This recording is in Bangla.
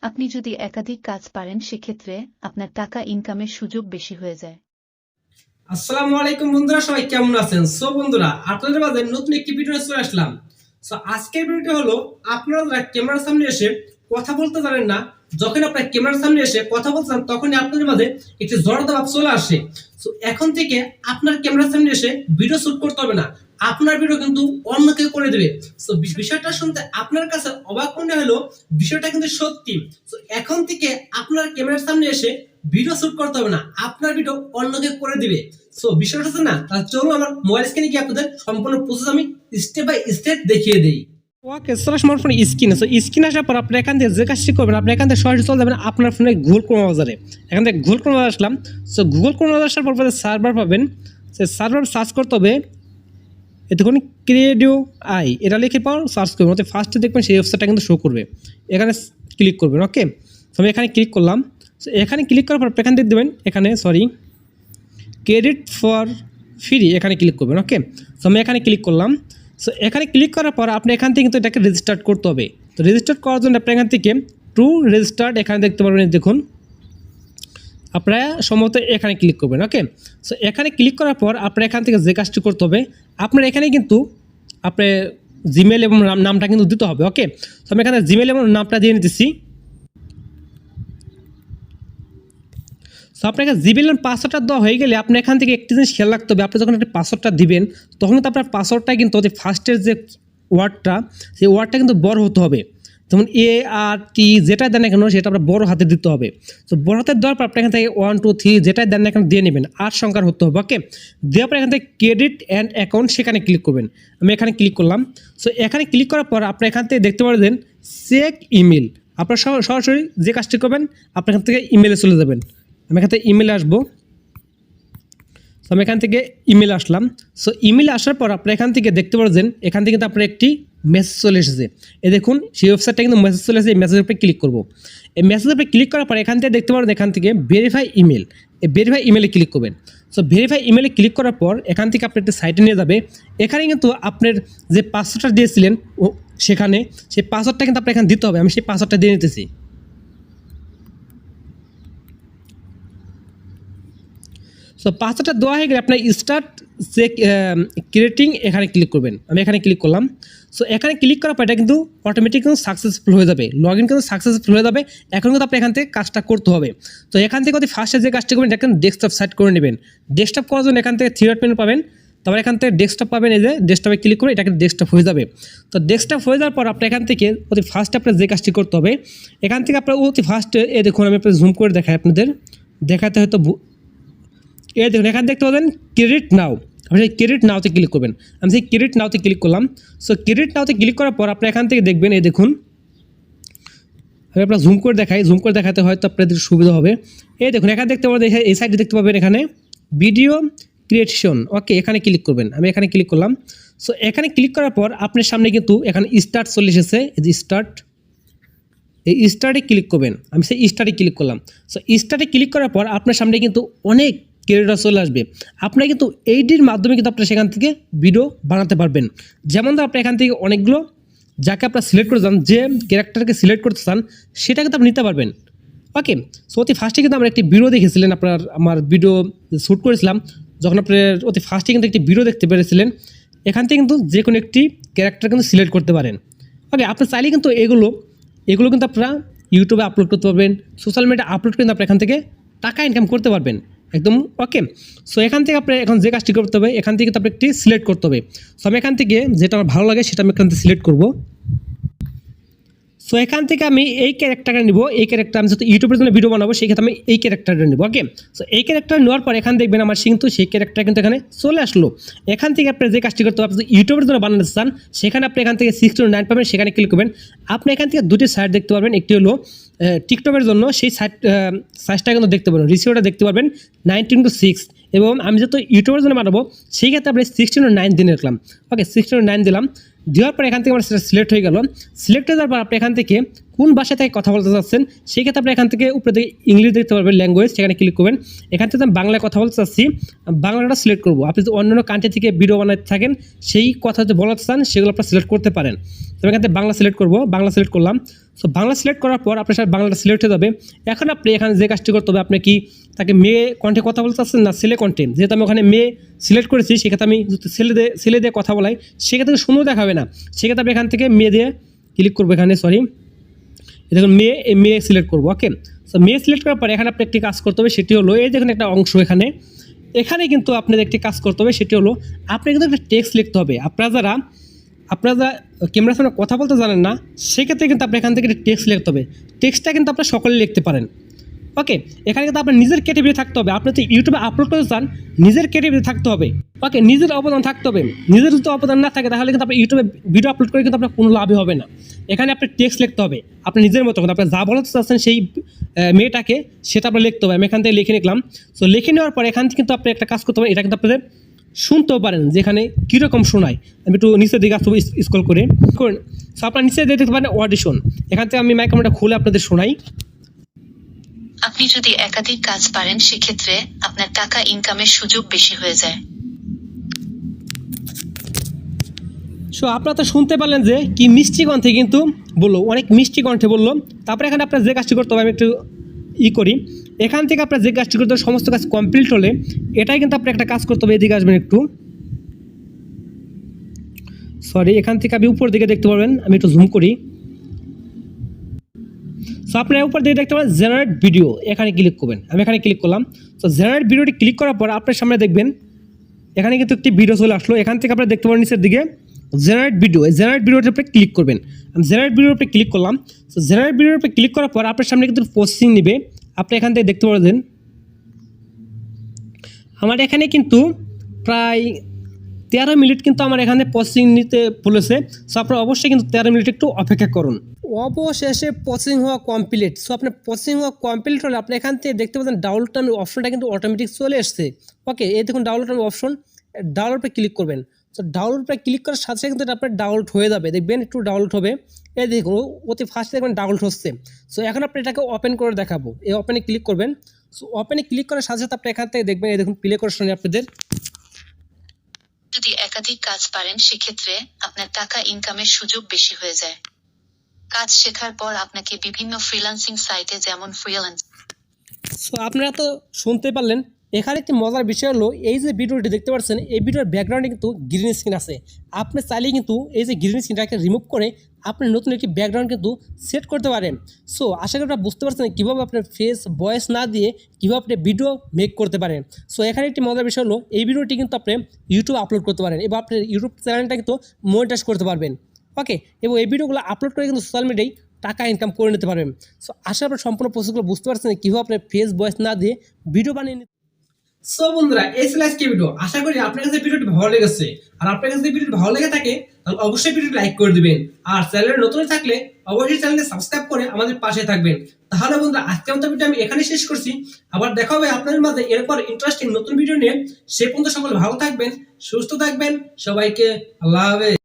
আপনি যদি একাধিক কাজ পারেন সেক্ষেত্রে আপনার টাকা ইনকামের সুযোগ বেশি হয়ে যায়। আসসালামু আলাইকুম বন্ধুরা, সবাই কেমন আছেন? বন্ধুরা, আপনাদের মাঝে নতুন একটি ভিডিও চলে আসলাম। আজকের ভিডিওটি হলো, আপনারা যারা ক্যামেরার সামনে এসে কথা বলতে জানেন না, যখন আপনারা ক্যামেরার সামনে এসে কথা বলতে চান তখনই আপনাদের মাঝে একটি জড়তা ভাব চলে আসে। এখন থেকে আপনার ক্যামেরার সামনে এসে ভিডিও শুট করতে হবে না, আপনার ভিডিও কিন্তু অন্য কেউ করে দেবে। বিষয়টা শুনতে আপনার কাছে অবাক মনে হলো, বিষয়টা কিন্তু সত্যি। এখন থেকে আপনার ক্যামেরার সামনে এসে ভিডিও শুট করতে হবে না, আপনার ভিডিও অন্য কেউ করে দিবে। বিষয়টা হচ্ছে না, তাহলে চলুন আমার মোবাইল স্ক্রিনে গিয়ে আপনাদের সম্পূর্ণ প্রসেস আমি স্টেপ বাই স্টেপ দেখিয়ে দিই। ওকে, স্মার্টফোন স্ক্রিন আছে, স্ক্রিন আসার পর আপনি এখান থেকে যে কাজটি করবেন, আপনি এখান থেকে সরাসরি চলে যাবেন আপনার ফোনে গুগল ক্রোম ব্রাউজারে। এখান থেকে গুগল ক্রোম ব্রাউজার আসলাম। গুগল ক্রোম ব্রাউজার আসার পর সার্ভার পাবেন, সে সার্ভার সার্চ করতে হবে। দেখুন ক্রিয়েটিভ আই, এটা লিখে পর সার্চ করবেন, অর্থাৎ ফার্স্টে দেখবেন সেই ওয়েবসাইটটা কিন্তু শো করবে। এখানে ক্লিক করবেন। ওকে, আমি এখানে ক্লিক করলাম। এখানে ক্লিক করার পর এখান থেকে দেবেন এখানে ক্রেডিট ফর ফ্রি, এখানে ক্লিক করবেন। ওকে, আমি এখানে ক্লিক করলাম। এখানে ক্লিক করার পর আপনি এখান থেকে কিন্তু এটাকে রেজিস্টার করতে হবে। তো রেজিস্টার করার জন্য আপনি এখান থেকে টু রেজিস্টার্ড এখানে দেখতে পারবেন। দেখুন আপনারা সম্ভবত এখানে ক্লিক করবেন। ওকে, এখানে ক্লিক করার পর আপনার এখান থেকে যে কাজটি করতে হবে, আপনার এখানে কিন্তু আপনার জিমেল এবং নামটা কিন্তু দিতে হবে। ওকে, আমি এখানে জিমেল এবং নামটা দিয়ে নিতেছি। আপনাকে জিমেলের পাসওয়ার্ডটা দেওয়া হয়ে গেলে আপনি এখান থেকে একটি জিনিস খেয়াল রাখতে হবে, আপনি যখন একটা পাসওয়ার্ডটা দিবেন তখন কিন্তু আপনার পাসওয়ার্ডটা কিন্তু ফার্স্টের যে ওয়ার্ডটা, সেই ওয়ার্ডটা কিন্তু বড় হতে হবে। যেমন ART যেটা দেন না কেন সেটা আপনার বড় হাতে দিতে হবে। বড় হাতে দেওয়ার পর আপনি এখান থেকে 1 2 3 যেটাই দেন না কেন দিয়ে নেবেন, 8 সংখ্যার হতে হবে। ওকে, দেওয়ার পর এখান থেকে ক্রেডিট অ্যান্ড অ্যাকাউন্ট সেখানে ক্লিক করবেন। আমি এখানে ক্লিক করলাম। এখানে ক্লিক করার পর আপনি এখান থেকে দেখতে পারবেন চেক ইমেল। আপনার সরাসরি যে কাজটি করবেন আপনি এখান থেকে ইমেলে চলে যাবেন। আমি এখান থেকে ইমেলে আসবো। আমি এখান থেকে ইমেল আসলাম। ইমেলে আসার পর আপনি এখান থেকে দেখতে পাচ্ছেন এখান থেকে কিন্তু আপনার একটি মেসেজ চলে এসেছে। দেখুন সেই ওয়েবসাইটটা কিন্তু মেসেজ চলে এসেছে। এই মেসেজের উপরে ক্লিক করবো। এই মেসেজের উপরে ক্লিক করার পর এখান থেকে দেখতে পাবেন এখান থেকে ভেরিফাই ইমেল, এই ভেরিফাই ইমেলে ক্লিক করবেন। ভেরিফাই ইমেলে ক্লিক করার পর এখান থেকে আপনি একটা সাইটে নিয়ে যাবে। এখানে কিন্তু আপনার যে পাসওয়ার্ডটা দিয়েছিলেন সেখানে সেই পাসওয়ার্ডটা কিন্তু আপনার এখানে দিতে হবে। আমি সেই পাসওয়ার্ডটা দিয়ে নিতেছি। পাসওয়ার্ডটা দেওয়া হয়ে গেলে আপনার স্টার্ট চেক ক্রিয়েটিং এখানে ক্লিক করবেন। আমি এখানে ক্লিক করলাম। এখানে ক্লিক করার পর এটা কিন্তু অটোমেটিক কিন্তু সাকসেসফুল হয়ে যাবে, লগ ইন কিন্তু সাকসেসফুল হয়ে যাবে। এখন কিন্তু আপনি এখান থেকে কাজটা করতে হবে। এখান থেকে যদি ফার্স্টে যে কাজটা করবেন এটা কিন্তু ডেস্কটপ সেট করে নেবেন। ডেস্কটপ করার জন্য এখান থেকে 3 ডট মেনু পাবেন, তারপর এখান থেকে ডেস্কটপ পাবেন। এই যে ডেস্কটপে ক্লিক করে এটা কিন্তু ডেস্কটপ হয়ে যাবে। ডেস্কটপ হয়ে যাওয়ার পর আপনি এখান থেকে অতি ফার্স্টে আপনার যে কাজটি করতে হবে, এখান থেকে আপনার অতি ফার্স্টে দেখুন আমি আপনার জুম করে দেখাই, আপনাদের দেখাতে হয়তো দেখুন এখানে দেখতে পাবেন ক্রেডিট নাও। আপনি সেই ক্রেডিট নাওতে ক্লিক করবেন। আমি সেই ক্রেডিট নাওতে ক্লিক করলাম। ক্রেডিট নাওতে ক্লিক করার পর আপনি এখান থেকে দেখবেন দেখুন আমি আপনার জুম করে দেখাই, জুম করে দেখাতে হয়তো আপনাদের সুবিধা হবে। দেখুন এখানে দেখতে পাবেন, এই সাইডে দেখতে পাবেন এখানে ভিডিও ক্রিয়েশন। ওকে, এখানে ক্লিক করবেন। আমি এখানে ক্লিক করলাম। এখানে ক্লিক করার পর আপনার সামনে কিন্তু এখানে স্টার্ট চলে এসেছে। এই যে স্টার্ট, এই স্টার্টে ক্লিক করবেন। আমি সেই স্টার্টে ক্লিক করলাম। স্টার্টে ক্লিক করার পর আপনার সামনে কিন্তু অনেক ক্রিয়েটর চলে আসবে। আপনারা কিন্তু এইটির মাধ্যমে কিন্তু আপনারা সেখান থেকে ভিডিও বানাতে পারবেন। যেমন ধর আপনি এখান থেকে অনেকগুলো যাকে আপনারা সিলেক্ট করে চান, যে ক্যারেক্টারকে সিলেক্ট করতে চান সেটা কিন্তু আপনি নিতে পারবেন। ওকে, অতি ফার্স্টে কিন্তু আমরা একটি ভিডিও দেখেছিলেন, আমার ভিডিও শ্যুট করেছিলাম যখন আপনার অতি ফার্স্টে কিন্তু একটি ভিডিও দেখতে পেরেছিলেন। এখান থেকে কিন্তু যে কোনো একটি ক্যারেক্টার কিন্তু সিলেক্ট করতে পারেন। ওকে, আপনি চাইলে কিন্তু এগুলো কিন্তু আপনারা ইউটিউবে আপলোড করতে পারবেন, সোশ্যাল মিডিয়া আপলোড কিন্তু আপনি এখান থেকে টাকা ইনকাম করতে পারবেন একদম। ওকে, এখান থেকে আপনি এখন যে কাজটি করতে হবে এখান থেকে আপনি একটি সিলেক্ট করতে হবে। আমি এখান থেকে যেটা আমার ভালো লাগে সেটা আমি এখান থেকে সিলেক্ট করবো। এখান থেকে আমি এই ক্যারেক্টারটা নিব। এই ক্যারেক্টার আমি যত ইউটিউবের জন্য ভিডিও বানাবো সেই ক্ষেত্রে আমি এই ক্যারেক্টারটা নিব। ওকে, এই ক্যারেক্টার নেওয়ার পর এখান দেখবেন আমার কিন্তু সেই ক্যারেক্টার কিন্তু এখানে চলে আসলো। এখান থেকে আপনি যে কাজটি করতে হবে, আপনি ইউটিউবের জন্য বানাতে চান সেখানে আপনি এখান থেকে 609 পাবেন, সেখানে ক্লিক করবেন। আপনি এখান থেকে দুটি সাইট দেখতে পারবেন, একটি হলো টিকটকের জন্য সেই সাইজটা কিন্তু দেখতে পারবেন, রিসিওটা দেখতে পারবেন 19:6, এবং আমি যত ইউটিউবের জন্য বানাবো সেই ক্ষেত্রে আপনি 16:9 দিয়ে রাখলাম। ওকে, 16:9 দিলাম। দেওয়ার পর এখান থেকে আমার সেটা সিলেক্ট হয়ে গেল। সিলেক্ট হয়ে যাওয়ার পর আপনি এখান থেকে কোন ভাষা থেকে কথা বলতে চাচ্ছেন সেই ক্ষেত্রে আপনি এখান থেকে উপরে থেকে ইংলিশ দেখতে পারবেন, ল্যাঙ্গুয়েজ, সেখানে ক্লিক করবেন। এখান থেকে আমি বাংলায় কথা বলতে চাচ্ছি, বাংলাটা সিলেক্ট করবো। আপনি যদি অন্যান্য কান্ট্রি থেকে ভিডিও বানাতে থাকেন সেই কথা যদি বলাতে চান সেগুলো আপনারা সিলেক্ট করতে পারেন। তো এখান থেকে বাংলা সিলেক্ট করবো, বাংলা সিলেক্ট করলাম। সো বাংলা সিলেক্ট করার পর আপনার সাথে বাংলাটা সিলেক্ট হয়ে যাবে। এখন আপনি এখানে যে কাজটি করতে হবে, আপনি কি তাকে মেয়ে কণ্ঠে কথা বলতে চাচ্ছেন না ছেলে কণ্ঠে, যেহেতু আমি ওখানে মেয়ে সিলেক্ট করেছি সেক্ষেত্রে আমি যদি ছেলে দিয়ে কথা বলাই সেক্ষেত্রে সুন্দর দেখাবে না, সেক্ষেত্রে আমি এখান থেকে মেয়ে দিয়ে ক্লিক করবো, এখানে দেখুন মেয়ে সিলেক্ট করবো। ওকে, সো মেয়ে সিলেক্ট করার পরে এখানে আপনি একটি কাজ করতে হবে, সেটি হলো এই দেখুন একটা অংশ এখানে কিন্তু আপনাদের একটি কাজ করতে হবে, সেটি হলো আপনি কিন্তু একটা টেক্সট লিখতে হবে। আপনারা যারা ক্যামেরার সামনে কথা বলতে জানেন না সেক্ষেত্রে কিন্তু আপনি এখান থেকে টেক্সট লিখতে হবে। টেক্সটটা কিন্তু আপনারা সকলে লিখতে পারেন। ওকে, এখানে কিন্তু আপনার নিজের ক্রিয়েটিভিটি থাকতে হবে। আপনি যদি ইউটিউবে আপলোড করতে চান নিজের ক্রিয়েটিভিটি থাকতে হবে। ওকে, নিজের অবদান থাকতে হবে। নিজের যদি অবদান না থাকে তাহলে কিন্তু আপনি ইউটিউবে ভিডিও আপলোড করে কিন্তু আপনার কোনো লাভই হবে না। এখানে আপনি টেক্সট লিখতে হবে আপনি নিজের মতো করে, আপনি যা বলতে চাচ্ছেন সেই মেয়েটাকে সেটা আপনার লিখতে হবে। আমি এখান থেকে লিখে নিলাম। সো লিখে নেওয়ার পর এখান থেকে কিন্তু আপনি একটা কাজ করতে পারেন, এটা কিন্তু আপনাদের শুনতেও পারেন যেখানে কীরকম শোনায়। আমি একটু নিচের দিকে আসবো স্ক্রল করে। সো আপনার নিচে দেখতে পারেন অডিশন, এখান থেকে আমি মাইক্রোফোনটা খুলে আপনাদের শোনাই। আপনি যদি একাধিক কাজ পারেন সেক্ষেত্রে আপনার টাকা ইনকামের সুযোগ বেশি হয়ে যায়। সো আপনারা তো শুনতে পারলেন যে কি মিষ্টি কণ্ঠে কিন্তু বললো, অনেক মিষ্টি কণ্ঠে বললো। তারপরে এখানে আপনার যে কাজটি করতে হবে আমি একটু করি। এখান থেকে আপনার যে কাজটি করতে হবে সমস্ত কাজ কমপ্লিট হলে এটাই কিন্তু আপনার একটা কাজ করতে হবে। এদিকে আসবেন একটু, এখান থেকে আপনি উপর দিকে দেখতে পারবেন, আমি একটু জুম করি। সো আপনার উপর দিকে দেখতে পারেন জেনারেট ভিডিও, এখানে ক্লিক করবেন। আমি এখানে ক্লিক করলাম। সো জেনারেট ভিডিওটি ক্লিক করার পর আপনার সামনে দেখবেন এখানে কিন্তু একটি ভিডিও চলে আসলো। এখান থেকে আপনারা দেখতে পারেন নিচের দিকে জেনারেট ভিডিও, এই জেনারেট ভিডিওর উপরে ক্লিক করবেন। আমি জেনারেট ভিডিওর উপরে ক্লিক করলাম। সো জেনারেট ভিডিওর উপরে ক্লিক করার পর আপনার সামনে কিন্তু প্রসেসিং নেবে। আপনি এখান থেকে দেখতে পারবেন আমার এখানে কিন্তু প্রায় 13 মিনিট কিন্তু আমার এখানে প্রসেসিং নিতে বলেছে। সো আপনারা অবশ্যই কিন্তু 13 মিনিট একটু অপেক্ষা করুন। অবশেষে প্রসেসিং হওয়া কমপ্লিট। সো আপনার প্রসেসিং হওয়া কমপ্লিট হলে আপনি এখান থেকে দেখতে পাচ্ছেন ডাউনলোড টাইমের অপশনটা কিন্তু অটোমেটিক চলে এসছে। ওকে, এই দেখুন ডাউনলোড টাইমের অপশন, ডাউনলোডে ক্লিক করবেন। সো ডাউনলোডে ক্লিক করার সাথে সাথে কিন্তু এটা আপনার ডাউনলোড হয়ে যাবে, দেখবেন একটু ডাউনলোড হবে। এই দেখুন অতি ফার্স্টে দেখবেন ডাউনলোড হচ্ছে। সো এখন আপনি এটাকে ওপেন করে দেখাবো, এই ওপেনে ক্লিক করবেন। সো ওপেনে ক্লিক করার সাথে সাথে আপনি এখান থেকে দেখবেন এই দেখুন প্লে করে শুনে আপনাদের। যদি একাধিক কাজ পারেন সেক্ষেত্রে আপনার টাকা ইনকামের সুযোগ বেশি হয়ে যায়। কাজ শেখার পর আপনাকে বিভিন্ন ফ্রিল্যান্সিং সাইটে যেমন সো আপনারা তো শুনতে পারলেন। এখানে একটি মজার বিষয় হলো এই যে ভিডিওটি দেখতে পাচ্ছেন এই ভিডিওর ব্যাকগ্রাউন্ডে কিন্তু গ্রিন স্ক্রিন আছে। আপনি চাইলেই কিন্তু এই যে গ্রিন স্ক্রিনটাকে রিমুভ করে আপনি নতুন একটি ব্যাকগ্রাউন্ড কিন্তু সেট করতে পারেন। সো আশা করি আপনারা বুঝতে পারছেন কীভাবে আপনার ফেস ভয়েস না দিয়ে কীভাবে আপনি ভিডিও মেক করতে পারেন। সো এখানে একটি মজার বিষয় হলো এই ভিডিওটি কিন্তু আপনি ইউটিউবে আপলোড করতে পারেন এবং আপনার ইউটিউব চ্যানেলটা কিন্তু মনিটাইজ করতে পারবেন। ওকে, এবং এই ভিডিওগুলো আপলোড করে কিন্তু সোশ্যাল মিডিয়ায় টাকা ইনকাম করে নিতে পারবেন। সো আশা করি সম্পূর্ণ প্রসেসগুলো বুঝতে পারছেন কীভাবে আপনার ফেস ভয়েস না দিয়ে ভিডিও বানিয়ে নিতে। সো বন্ধুরা, এই ছিল আজকের ভিডিও। আশা করি আপনার কাছে ভিডিওটি ভালো লেগেছে। আর আপনার কাছে যদি ভিডিওটি ভালো লেগে থাকে তাহলে অবশ্যই ভিডিওটি লাইক করে দিবেন। আর চ্যানেলে নতুন থাকলে অবশ্যই চ্যানেলটি সাবস্ক্রাইব করে আমাদের পাশে থাকবেন। তাহলে বন্ধুরা আজকের মতো ভিডিও আমি এখানেই শেষ করছি। আবার দেখা হবে আপনাদের মাঝে এরপর ইন্টারেস্টিং নতুন ভিডিও নিয়ে। সে পর্যন্ত সকলে ভালো থাকবেন, সুস্থ থাকবেন। সবাইকে আল্লাহ হাফেজ।